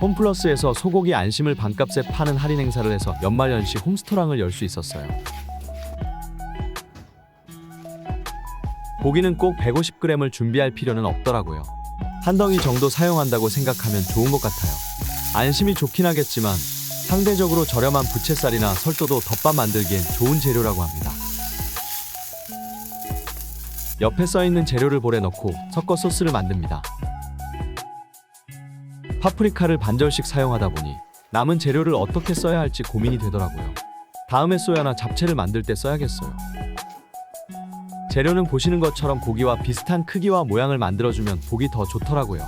홈플러스에서 소고기 안심을 반값에 파는 할인 행사를 해서 연말연시 홈스토랑을 열 수 있었어요. 고기는 꼭 150g을 준비할 필요는 없더라고요. 한 덩이 정도 사용한다고 생각하면 좋은 것 같아요. 안심이 좋긴 하겠지만 상대적으로 저렴한 부채살이나 설도도 덮밥 만들기엔 좋은 재료라고 합니다. 옆에 써있는 재료를 볼에 넣고 섞어 소스를 만듭니다. 파프리카를 반절씩 사용하다 보니 남은 재료를 어떻게 써야 할지 고민이 되더라고요. 다음에 소야나 잡채를 만들 때 써야겠어요. 재료는 보시는 것처럼 고기와 비슷한 크기와 모양을 만들어주면 보기 더 좋더라고요.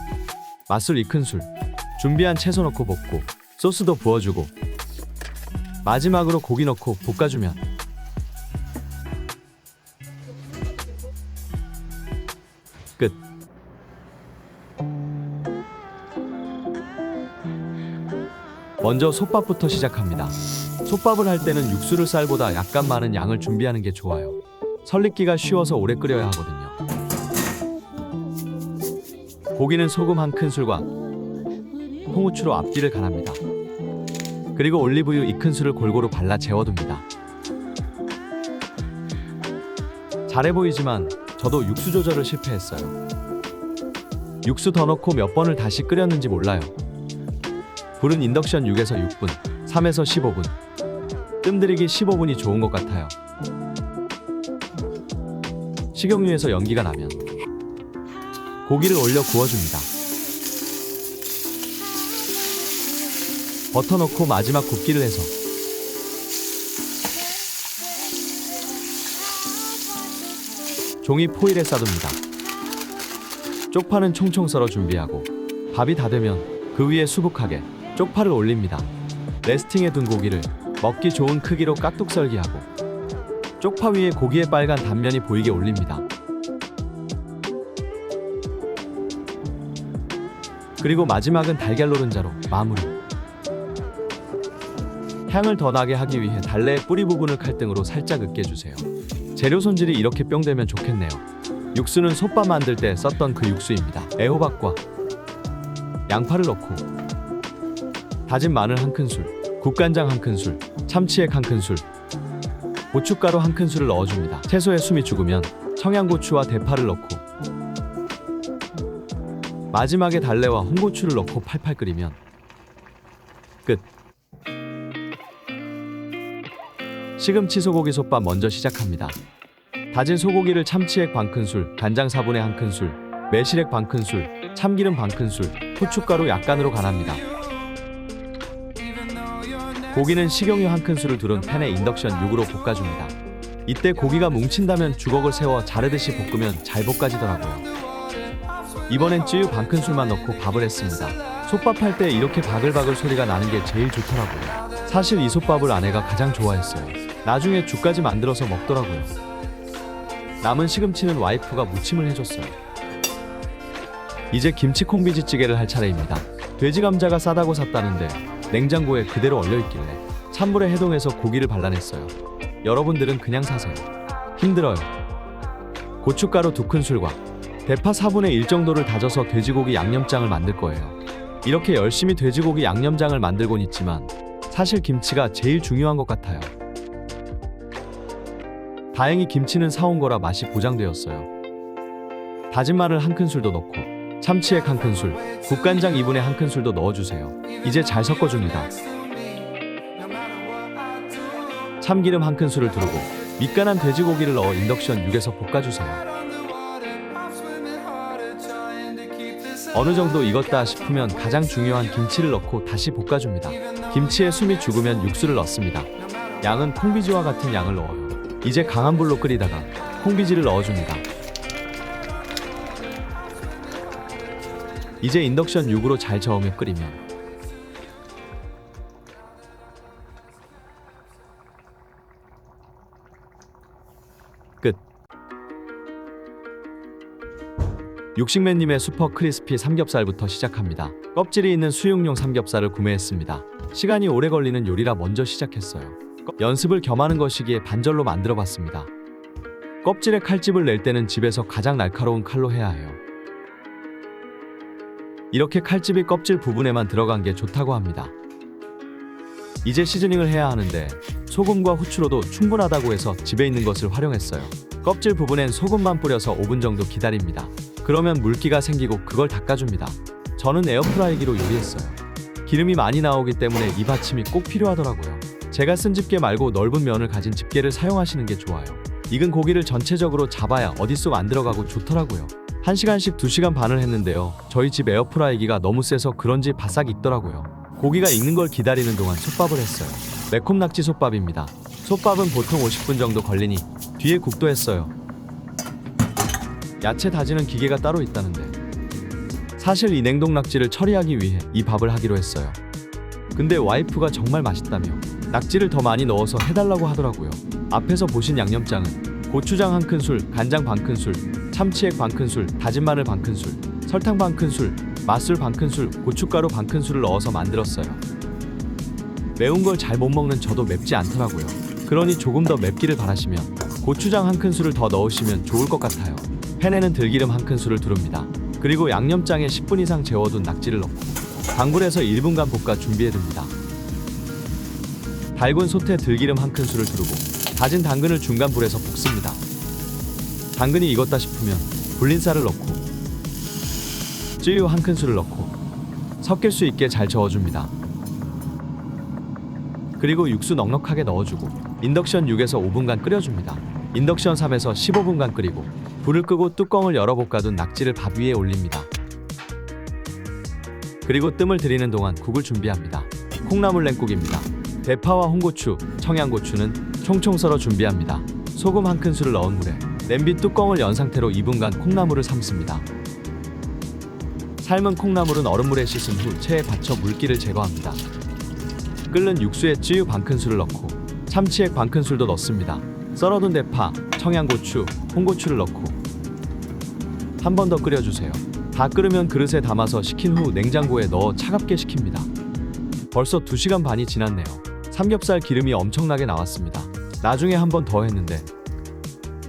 맛술 2큰술, 준비한 채소 넣고 볶고 소스도 부어주고 마지막으로 고기 넣고 볶아주면 끝. 먼저 솥밥부터 시작합니다. 솥밥을 할 때는 육수를 쌀보다 약간 많은 양을 준비하는 게 좋아요. 설리기가 쉬워서 오래 끓여야 하거든요. 고기는 소금 1큰술과 홍후추로 앞뒤를 간합니다. 그리고 올리브유 2큰술을 골고루 발라 재워둡니다. 잘해 보이지만 저도 육수 조절을 실패했어요. 육수 더 넣고 몇 번을 다시 끓였는지 몰라요. 불은 인덕션 6에서 6분, 3에서 15분. 뜸들이기 15분이 좋은 것 같아요. 식용유에서 연기가 나면 고기를 올려 구워줍니다. 버터 넣고 마지막 굽기를 해서 종이 포일에 싸둡니다. 쪽파는 총총 썰어 준비하고 밥이 다 되면 그 위에 수북하게 쪽파를 올립니다. 레스팅해 둔 고기를 먹기 좋은 크기로 깍둑 썰기하고 쪽파 위에 고기의 빨간 단면이 보이게 올립니다. 그리고 마지막은 달걀 노른자로 마무리. 향을 더 나게 하기 위해 달래의 뿌리 부분을 칼등으로 살짝 으깨주세요. 재료 손질이 이렇게 뿅 되면 좋겠네요. 육수는 솥밥 만들 때 썼던 그 육수입니다. 애호박과 양파를 넣고 다진 마늘 1큰술, 국간장 1큰술, 참치액 1큰술, 고춧가루 1큰술을 넣어줍니다. 채소에 숨이 죽으면 청양고추와 대파를 넣고 마지막에 달래와 홍고추를 넣고 팔팔 끓이면 끝. 시금치 소고기 솥밥 먼저 시작합니다. 다진 소고기를 참치액 반큰술, 간장 4분의 1큰술, 매실액 반큰술, 참기름 반큰술, 후춧가루 약간으로 간합니다. 고기는 식용유 1큰술을 두른 팬에 인덕션 6으로 볶아줍니다. 이때 고기가 뭉친다면 주걱을 세워 자르듯이 볶으면 잘 볶아지더라고요. 이번엔 찌유 반큰술만 넣고 밥을 했습니다. 솥밥 할 때 이렇게 바글바글 소리가 나는 게 제일 좋더라고요. 사실 이 솥밥을 아내가 가장 좋아했어요. 나중에 죽까지 만들어서 먹더라고요. 남은 시금치는 와이프가 무침을 해줬어요. 이제 김치 콩비지찌개를 할 차례입니다. 돼지 감자가 싸다고 샀다는데 냉장고에 그대로 얼려있길래 찬물에 해동해서 고기를 발라냈어요. 여러분들은 그냥 사세요. 힘들어요. 고춧가루 2큰술과 대파 4분의 1 정도를 다져서 돼지고기 양념장을 만들 거예요. 이렇게 열심히 돼지고기 양념장을 만들곤 있지만 사실 김치가 제일 중요한 것 같아요. 다행히 김치는 사온 거라 맛이 보장되었어요. 다진 마늘 1큰술도 넣고 참치액 1큰술, 국간장 2분의 1큰술도 넣어주세요. 이제 잘 섞어줍니다. 참기름 1큰술을 두르고 밑간한 돼지고기를 넣어 인덕션 6에서 볶아주세요. 어느 정도 익었다 싶으면 가장 중요한 김치를 넣고 다시 볶아줍니다. 김치에 숨이 죽으면 육수를 넣습니다. 양은 콩비지와 같은 양을 넣어요. 이제 강한 불로 끓이다가 콩비지를 넣어줍니다. 이제 인덕션 6으로 잘 저으며 끓이면 끝. 육식맨님의 슈퍼 크리스피 삼겹살부터 시작합니다. 껍질이 있는 수육용 삼겹살을 구매했습니다. 시간이 오래 걸리는 요리라 먼저 시작했어요. 연습을 겸하는 것이기에 반절로 만들어봤습니다. 껍질에 칼집을 낼 때는 집에서 가장 날카로운 칼로 해야 해요. 이렇게 칼집이 껍질 부분에만 들어간 게 좋다고 합니다. 이제 시즈닝을 해야 하는데 소금과 후추로도 충분하다고 해서 집에 있는 것을 활용했어요. 껍질 부분엔 소금만 뿌려서 5분 정도 기다립니다. 그러면 물기가 생기고 그걸 닦아줍니다. 저는 에어프라이기로 요리했어요. 기름이 많이 나오기 때문에 이 받침이 꼭 필요하더라고요. 제가 쓴 집게 말고 넓은 면을 가진 집게를 사용하시는 게 좋아요. 익은 고기를 전체적으로 잡아야 어디속 안 들어가고 좋더라고요. 1시간씩 2시간 반을 했는데요. 저희 집 에어프라이기가 너무 세서 그런지 바싹 익더라고요. 고기가 익는 걸 기다리는 동안 솥밥을 했어요. 매콤 낙지 솥밥입니다. 솥밥은 보통 50분 정도 걸리니 뒤에 국도 했어요. 야채 다지는 기계가 따로 있다는데 사실 이 냉동 낙지를 처리하기 위해 이 밥을 하기로 했어요. 근데 와이프가 정말 맛있다며 낙지를 더 많이 넣어서 해달라고 하더라고요. 앞에서 보신 양념장은 고추장 1큰술, 간장 반큰술, 참치액 반큰술, 다진 마늘 반큰술, 설탕 반큰술, 맛술 반큰술, 고춧가루 반큰술을 넣어서 만들었어요. 매운 걸 잘 못 먹는 저도 맵지 않더라고요. 그러니 조금 더 맵기를 바라시면 고추장 1큰술을 더 넣으시면 좋을 것 같아요. 팬에는 들기름 1큰술을 두릅니다. 그리고 양념장에 10분 이상 재워둔 낙지를 넣고 강불에서 1분간 볶아 준비해둡니다. 달군 솥에 들기름 1큰술을 두르고 다진 당근을 중간 불에서 볶습니다. 당근이 익었다 싶으면 불린 쌀을 넣고 쯔유 1큰술을 넣고 섞일 수 있게 잘 저어줍니다. 그리고 육수 넉넉하게 넣어주고 인덕션 6에서 5분간 끓여줍니다. 인덕션 3에서 15분간 끓이고 불을 끄고 뚜껑을 열어 볶아둔 낙지를 밥 위에 올립니다. 그리고 뜸을 들이는 동안 국을 준비합니다. 콩나물 냉국입니다. 대파와 홍고추, 청양고추는 총총 썰어 준비합니다. 소금 1큰술을 넣은 물에 냄비 뚜껑을 연 상태로 2분간 콩나물을 삶습니다. 삶은 콩나물은 얼음물에 씻은 후 체에 받쳐 물기를 제거합니다. 끓는 육수에 쯔유 반큰술을 넣고 참치액 반큰술도 넣습니다. 썰어둔 대파, 청양고추, 홍고추를 넣고 한 번 더 끓여주세요. 다 끓으면 그릇에 담아서 식힌 후 냉장고에 넣어 차갑게 식힙니다. 벌써 2시간 반이 지났네요. 삼겹살 기름이 엄청나게 나왔습니다. 나중에 한 번 더 했는데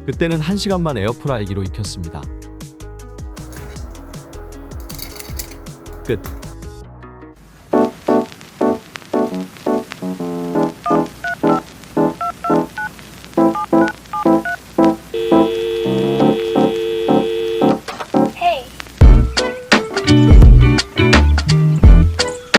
그때는 1시간만 에어프라이기로 익혔습니다. 끝.